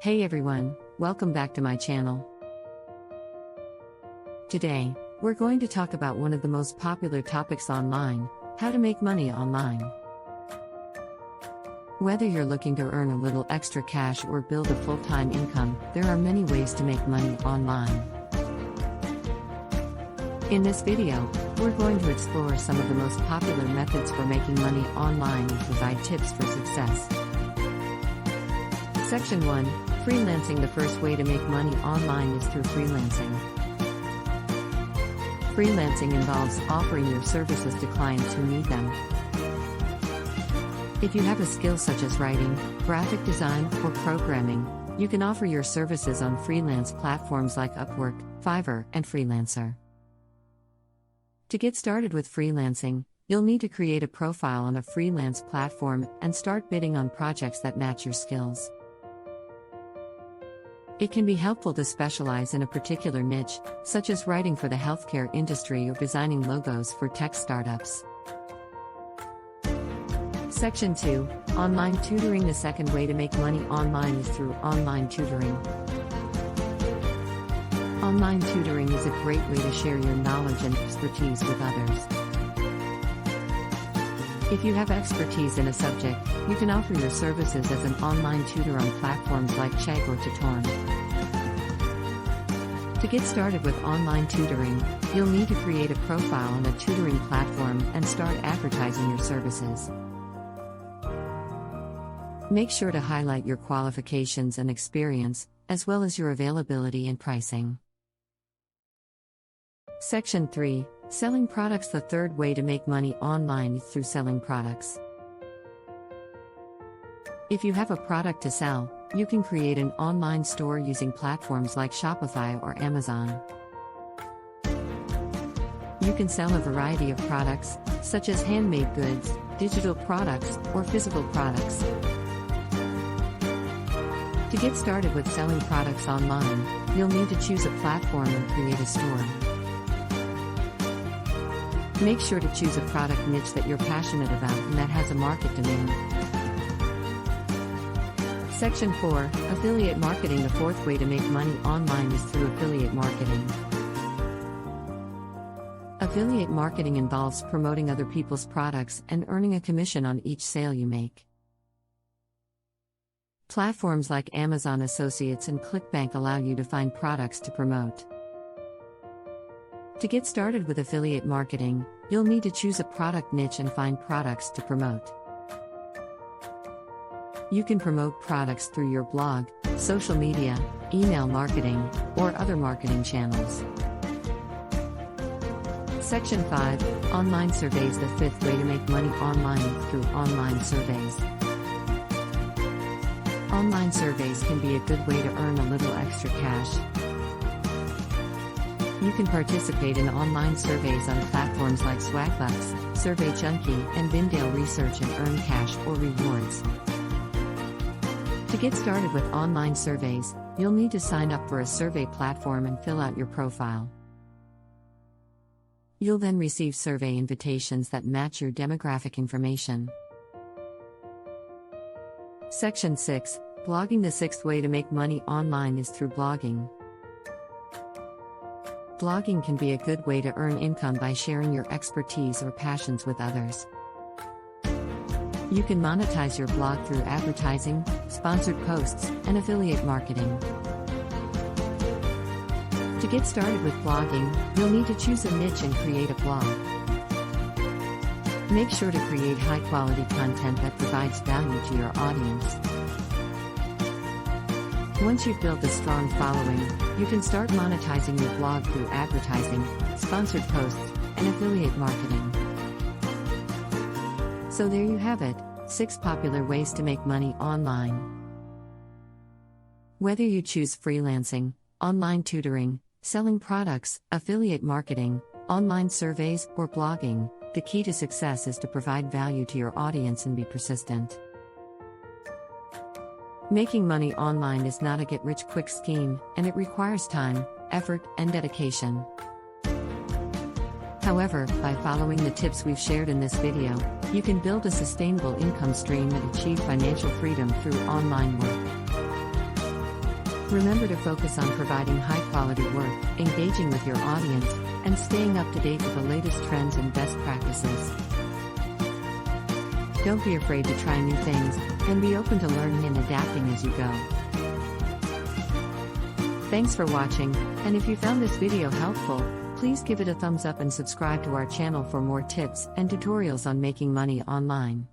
Hey everyone, welcome back to my channel. Today, we're going to talk about one of the most popular topics online: how to make money online. Whether you're looking to earn a little extra cash or build a full-time income, there are many ways to make money online. In this video, we're going to explore some of the most popular methods for making money online and provide tips for success. Section 1. Freelancing. The first way to make money online is through freelancing. Freelancing involves offering your services to clients who need them. If you have a skill such as writing, graphic design, or programming, you can offer your services on freelance platforms like Upwork, Fiverr, and Freelancer. To get started with freelancing, you'll need to create a profile on a freelance platform and start bidding on projects that match your skills. It can be helpful to specialize in a particular niche, such as writing for the healthcare industry or designing logos for tech startups. Section 2. Online tutoring. The second way to make money online is through online tutoring. Online tutoring is a great way to share your knowledge and expertise with others. If you have expertise in a subject, you can offer your services as an online tutor on platforms like Chegg or Tutorn. To get started with online tutoring, you'll need to create a profile on a tutoring platform and start advertising your services. Make sure to highlight your qualifications and experience, as well as your availability and pricing. Section 3. Selling products. The third way to make money online is through selling products. If you have a product to sell, you can create an online store using platforms like Shopify or Amazon. You can sell a variety of products, such as handmade goods, digital products, or physical products. To get started with selling products online, you'll need to choose a platform and create a store. Make sure to choose a product niche that you're passionate about and that has a market demand. Section 4. Affiliate marketing. The fourth way to make money online is through affiliate marketing. Affiliate marketing involves promoting other people's products and earning a commission on each sale you make. Platforms like Amazon Associates and ClickBank allow you to find products to promote. To get started with affiliate marketing, you'll need to choose a product niche and find products to promote. You can promote products through your blog, social media, email marketing, or other marketing channels. Section 5. Online surveys. The fifth way to make money online is through online surveys. Online surveys can be a good way to earn a little extra cash. You can participate in online surveys on platforms like Swagbucks, SurveyJunkie, and Vindale Research and earn cash or rewards. To get started with online surveys, you'll need to sign up for a survey platform and fill out your profile. You'll then receive survey invitations that match your demographic information. Section 6. Blogging. The sixth way to make money online is through blogging. Blogging can be a good way to earn income by sharing your expertise or passions with others. You can monetize your blog through advertising, sponsored posts, and affiliate marketing. To get started with blogging, you'll need to choose a niche and create a blog. Make sure to create high-quality content that provides value to your audience. Once you've built a strong following, you can start monetizing your blog through advertising, sponsored posts, and affiliate marketing. So there you have it, 6 popular ways to make money online. Whether you choose freelancing, online tutoring, selling products, affiliate marketing, online surveys, or blogging, the key to success is to provide value to your audience and be persistent. Making money online is not a get-rich-quick scheme, and it requires time, effort, and dedication. However, by following the tips we've shared in this video, you can build a sustainable income stream and achieve financial freedom through online work. Remember to focus on providing high-quality work, engaging with your audience, and staying up to date with the latest trends and best practices. Don't be afraid to try new things, and be open to learning and adapting as you go. Thanks for watching, and if you found this video helpful, please give it a thumbs up and subscribe to our channel for more tips and tutorials on making money online.